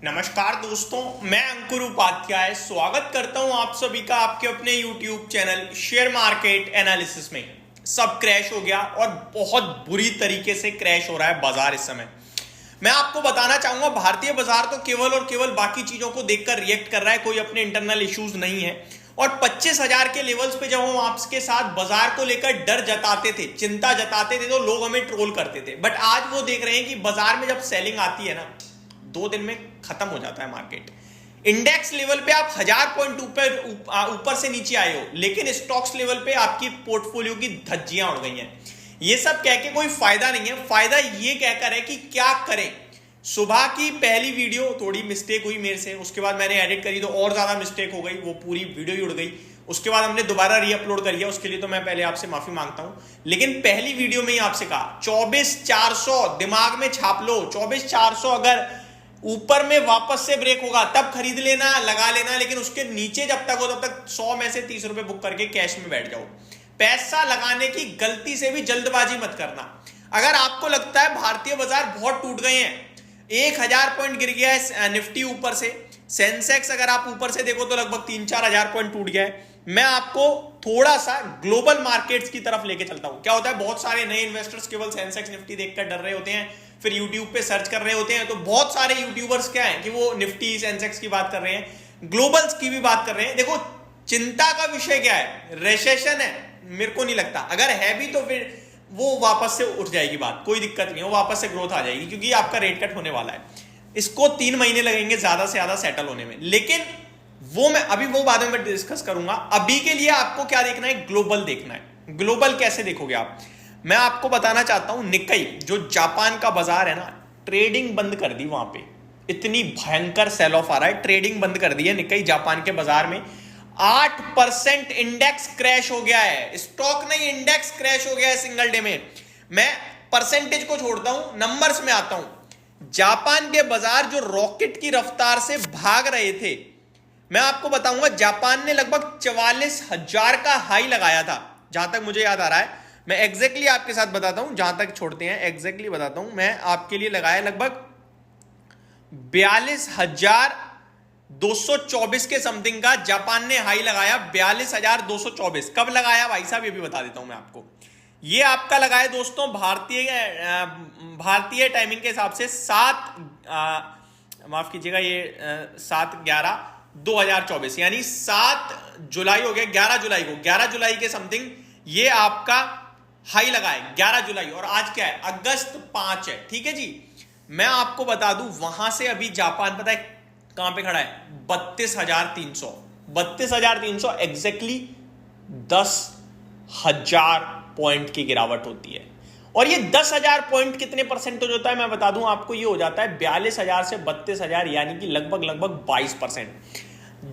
नमस्कार दोस्तों, मैं अंकुर उपाध्याय स्वागत करता हूं आप सभी का आपके अपने YouTube channel share market analysis में। सब क्रैश हो गया और बहुत बुरी तरीके से क्रैश हो रहा है बाजार इस समय। मैं आपको बताना चाहूंगा भारतीय बाजार तो केवल और केवल बाकी चीजों को देखकर रिएक्ट कर रहा है, कोई अपने इंटरनल इश्यूज नहीं है। और 25,000 के लेवल्स पे जब हम आपके साथ बाजार को लेकर डर जताते थे, चिंता जताते थे, तो लोग हमें ट्रोल करते थे। बट आज वो देख रहे हैं कि बाजार में जब सेलिंग आती है ना, 2 दिन में खत्म हो जाता है मार्केट। इंडेक्स लेवल पे आप 1000 पॉइंट ऊपर से नीचे आए हो, लेकिन स्टॉक्स लेवल पे आपकी पोर्टफोलियो की धज्जियां उड़ गई हैं। ये सब कह के कोई फायदा नहीं है। फायदा ये कहकर है कि क्या करें। सुबह की पहली वीडियो थोड़ी मिस्टेक हुई मेरे से, उसके बाद मैंने एडिट करी तो और ज्यादा मिस्टेक हो गई, वो पूरी वीडियो ही उड़ गई। उसके बाद हमने दोबारा रीअपलोड करी है, उसके लिए तो मैं पहले आपसे माफी मांगता हूं। लेकिन पहली वीडियो में ही आपसे कहा 24,400 दिमाग में छाप लो। 24,400 अगर ऊपर में वापस से ब्रेक होगा तब खरीद लेना, लगा लेना, लेकिन उसके नीचे जब तक हो तब तक 100 में से 30 रुपए बुक करके कैश में बैठ जाओ। पैसा लगाने की गलती से भी जल्दबाजी मत करना। अगर आपको लगता है भारतीय बाजार बहुत टूट गए हैं, 1000 पॉइंट गिर गया है निफ्टी ऊपर से, सेंसेक्स अगर आप ऊपर से देखो तो लगभग 3-4 हजार पॉइंट टूट गया है, मैं आपको थोड़ा सा ग्लोबल मार्केट्स की तरफ लेके चलता हूं। क्या होता है, बहुत सारे नए इन्वेस्टर्स केवल सेंसेक्स निफ्टी देखकर डर रहे होते हैं, फिर यूट्यूब पे सर्च कर रहे होते हैं, तो बहुत सारे यूट्यूबर्स क्या है कि वो निफ्टी सेंसेक्स की बात कर रहे हैं, ग्लोबल्स की भी बात कर रहे हैं। देखो चिंता का विषय क्या है, रिसेशन है, मेरे को नहीं लगता। अगर है भी तो फिर वो वापस से उठ जाएगी बात, कोई दिक्कत नहीं है, वो वापस से ग्रोथ आ जाएगी, क्योंकि आपका रेट कट होने वाला है। इसको 3 महीने लगेंगे ज्यादा से ज्यादा सेटल होने में। लेकिन वो मैं अभी वो बाद में डिस्कस करूंगा। अभी के लिए आपको क्या देखना है, ग्लोबल देखना है। ग्लोबल कैसे देखोगे आप, मैं आपको बताना चाहता हूं। निक्केई जो जापान का बाजार है ना, ट्रेडिंग बंद कर दी वहां पे। इतनी भयंकर सेल ऑफ आ रहा है, ट्रेडिंग बंद कर दी है निक्केई जापान के बाजार में। 8% इंडेक्स क्रैश हो गया है, स्टॉक नहीं इंडेक्स क्रैश हो गया है सिंगल डे में। मैं परसेंटेज को छोड़ता हूं, नंबर्स में आता हूं। जापान के बाजार जो रॉकेट की रफ्तार से भाग रहे थे, मैं आपको बताऊंगा जापान ने लगभग 44,000 का हाई लगाया था, जहां तक मुझे याद आ रहा है। मैं एग्जैक्टली आपके साथ बताता हूं, जहां तक छोड़ते हैं एग्जैक्टली बताता हूं। मैं आपके लिए लगाया लगभग 42,224 के समथिंग का जापान ने हाई लगाया। 42,224 कब लगाया भाई साहब, ये भी बता देता हूं मैं आपको। ये आपका लगाया दोस्तों भारतीय टाइमिंग के हिसाब से 7/11/2024, यानी 7 जुलाई हो गया, 11 जुलाई को, 11 जुलाई के समथिंग ये आपका हाई लगाए, 11 जुलाई। और आज क्या है, अगस्त 5 है, ठीक है जी। मैं आपको बता दूं वहां से अभी जापान पता है कहां पे खड़ा है, 32,300। 32,300 एग्जैक्टली 10,000 पॉइंट की गिरावट होती है। और ये 10,000 पॉइंट कितने परसेंटेज होता है मैं बता दूं आपको, ये हो जाता है 42,000 से 32,000, यानी कि लगभग 22%।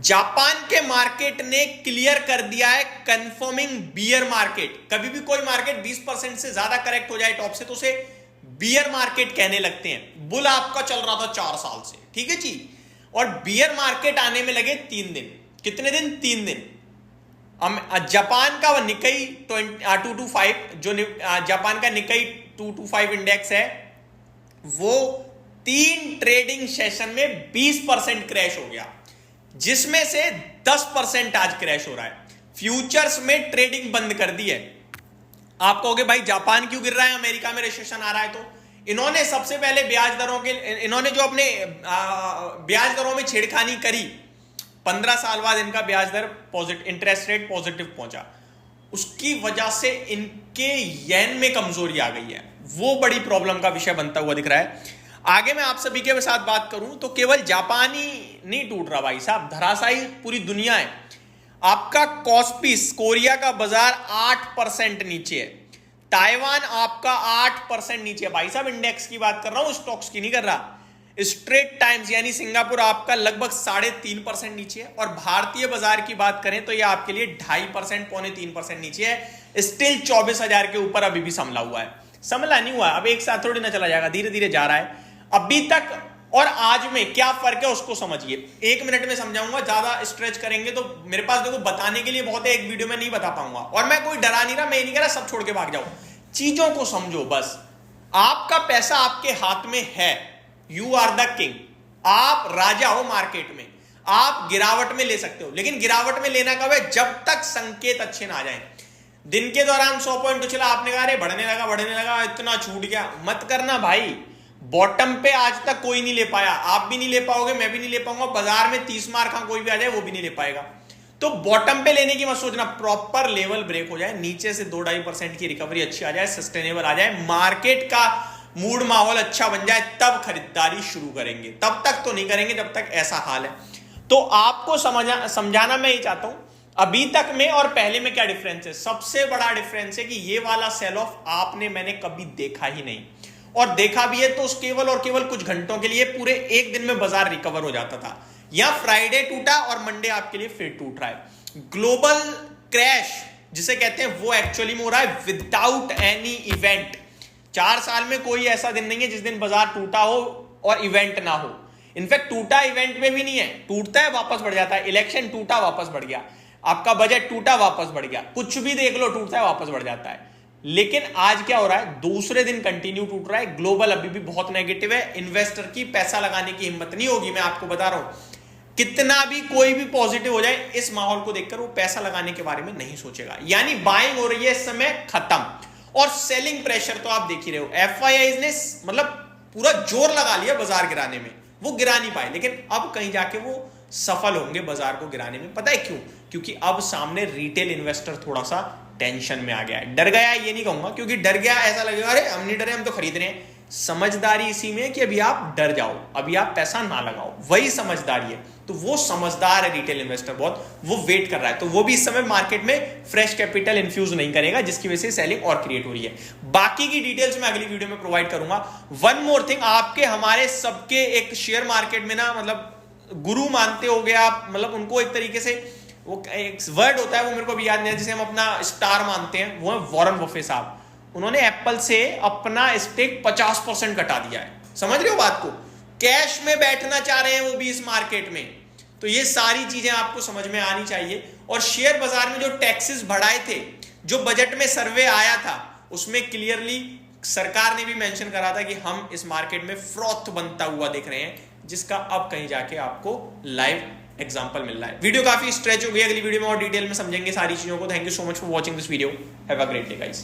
जापान के मार्केट ने क्लियर कर दिया है कंफर्मिंग बियर मार्केट। कभी भी कोई मार्केट 20% से ज्यादा करेक्ट हो जाए टॉप से, तो उसे बियर मार्केट कहने लगते हैं। बुल आपका चल रहा था 4 साल से, ठीक है जी, और बियर मार्केट आने में लगे 3 दिन। कितने दिन, 3 दिन। जापान का निक्केई 225, जो जापान का निक्केई 225 इंडेक्स है, वो 3 ट्रेडिंग सेशन में 20% क्रैश हो गया, जिसमें से 10% आज क्रैश हो रहा है। फ्यूचर्स में ट्रेडिंग बंद कर दी है। आप कहोगे भाई जापान क्यों गिर रहा है, अमेरिका में रिसेशन आ रहा है, तो इन्होंने सबसे पहले इन्होंने जो अपने ब्याज दरों में छेड़खानी करी, 15 साल बाद इनका ब्याज दर इंटरेस्ट रेट पॉजिटिव पहुंचा, उसकी वजह से इनके येन में कमजोरी आ गई है। वो बड़ी प्रॉब्लम का विषय बनता हुआ दिख रहा है। आगे मैं आप सभी के साथ बात करूं तो केवल जापान ही नहीं टूट रहा भाई साहब, धराशायी पूरी दुनिया है। आपका कॉस्पिस कोरिया का बाजार 8% नीचे है, ताइवान आपका 8% नीचे है भाई साहब। इंडेक्स की बात कर रहा हूं, स्टॉक्स की नहीं कर रहा। स्ट्रेट टाइम्स यानी सिंगापुर आपका लगभग 3.5% नीचे है। और भारतीय बाजार की बात करें तो यह आपके लिए 2.5% 3% नीचे है। स्टिल 24,000 के ऊपर अभी भी संभला हुआ है। संभला नहीं हुआ, अब एक साथ थोड़ी ना चला जाएगा, धीरे धीरे जा रहा है। अभी तक और आज में क्या फर्क है उसको समझिए, 1 मिनट में समझाऊंगा। ज्यादा स्ट्रेच करेंगे तो मेरे पास देखो बताने के लिए बहुत है, एक वीडियो में नहीं बता पाऊंगा। और मैं कोई डरा नहीं रहा, मैं नहीं कह रहा सब छोड़ के भाग जाओ, चीजों को समझो बस। आपका पैसा आपके हाथ में है, यू आर द किंग। आप राजा हो मार्केट में, आप गिरावट में ले सकते हो, लेकिन गिरावट में लेना कब है? जब तक संकेत अच्छे ना आ जाएं। दिन के दौरान 100 पॉइंट उछला, आपने कहा अरे बढ़ने लगा, इतना छूट गया, मत करना भाई। बॉटम पे आज तक कोई नहीं ले पाया, आप भी नहीं ले पाओगे, मैं भी नहीं ले पाऊंगा, बाजार में 30 मार खा कोई भी आ जाए वो भी नहीं ले पाएगा। तो बॉटम पे लेने की मत सोचना, प्रॉपर लेवल ब्रेक हो जाए, नीचे से 2-2.5% की रिकवरी अच्छी आ जाए, सस्टेनेबल आ जाए, मार्केट का मूड माहौल अच्छा बन जाए, तब खरीदारी शुरू करेंगे। तब तक तो नहीं करेंगे जब तक ऐसा हाल है। तो आपको समझाना मैं ये चाहता हूं अभी तक में और पहले में क्या डिफरेंस है। सबसे बड़ा डिफरेंस है कि ये वाला सेल ऑफ मैंने कभी देखा ही नहीं, और देखा भी है तो केवल और केवल कुछ घंटों के लिए, पूरे एक दिन में बाजार रिकवर हो जाता था। या फ्राइडे टूटा और मंडे आपके लिए फिर टूट रहा है। ग्लोबल क्रैश जिसे कहते हैं वो एक्चुअली में हो रहा है विदाउट एनी इवेंट। 4 साल में कोई ऐसा दिन नहीं है जिस दिन बाजार टूटा हो और इवेंट ना हो। इनफैक्ट टूटा इवेंट में भी नहीं है, टूटता है वापस बढ़ जाता है। इलेक्शन टूटा वापस बढ़ गया, आपका बजट टूटा वापस बढ़ गया, कुछ भी देख लो टूटता है वापस बढ़ जाता है। लेकिन आज क्या हो रहा है? दूसरे दिन कंटिन्यू टूट रहा है। ग्लोबल अभी भी बहुत नेगेटिव है, इन्वेस्टर की पैसा लगाने की हिम्मत नहीं होगी। मैं आपको बता रहा हूं, कितना भी कोई भी पॉजिटिव हो जाए, इस माहौल को देखकर वो पैसा लगाने के बारे में नहीं सोचेगा। यानी बाइंग हो रही है इस समय खत्म, और सेलिंग प्रेशर तो आप देख ही रहे हो। एफआईआईज ने मतलब पूरा जोर लगा लिया बाजार गिराने में, वो गिरा नहीं पाए, लेकिन अब कहीं जाके वो सफल होंगे बाजार को गिराने में। पता है क्यों? क्योंकि अब सामने रिटेल इन्वेस्टर थोड़ा सा टेंशन में आ गया है। डर गया ये नहीं कहूंगा, क्योंकि डर गया ऐसा लगेगा अरे हम नहीं डरे, हम तो खरीद रहे हैं। समझदारी इसी में कि अभी आप डर जाओ, अभी आप पैसा ना लगाओ, वही समझदारी है। तो वो समझदार है रिटेल इन्वेस्टर बहुत, वो वेट कर रहा है। तो वो भी इस समय मार्केट में फ्रेश कैपिटल इन्फ्यूज नहीं करेगा, जिसकी वजह से सेलिंग और क्रिएट हो रही है। बाकी की डिटेल्स मैं अगली वीडियो में प्रोवाइड करूंगा। वन मोर थिंग, आपके हमारे सबके एक शेयर मार्केट में ना मतलब गुरु मानते हो गए आप, मतलब उनको एक तरीके से वो एक वर्ड होता है वो मेरे को भी याद नहीं है, जिसे हम अपना स्टार मानते हैं, वो है वॉरेन बफे साहब। उन्होंने एप्पल से अपना स्टेक 50% घटा दिया है। समझ रहे हो बात को? कैश में बैठना चाह रहे हैं वो भी इस मार्केट में। तो ये सारी चीजें आपको समझ में आनी चाहिए। और शेयर बाजार में जो टैक्सेस बढ़ाए थे, जो बजट में सर्वे आया था, उसमें क्लियरली सरकार ने भी मेंशन करा था कि हम इस मार्केट में फ्रॉथ बनता हुआ देख रहे हैं, जिसका अब कहीं जाके आपको लाइव एग्जांपल मिल रहा है। वीडियो काफी स्ट्रेच हो गई, अगली वीडियो में और डिटेल में समझेंगे सारी चीजों को। Thank you so much for watching this video. Have a great day guys.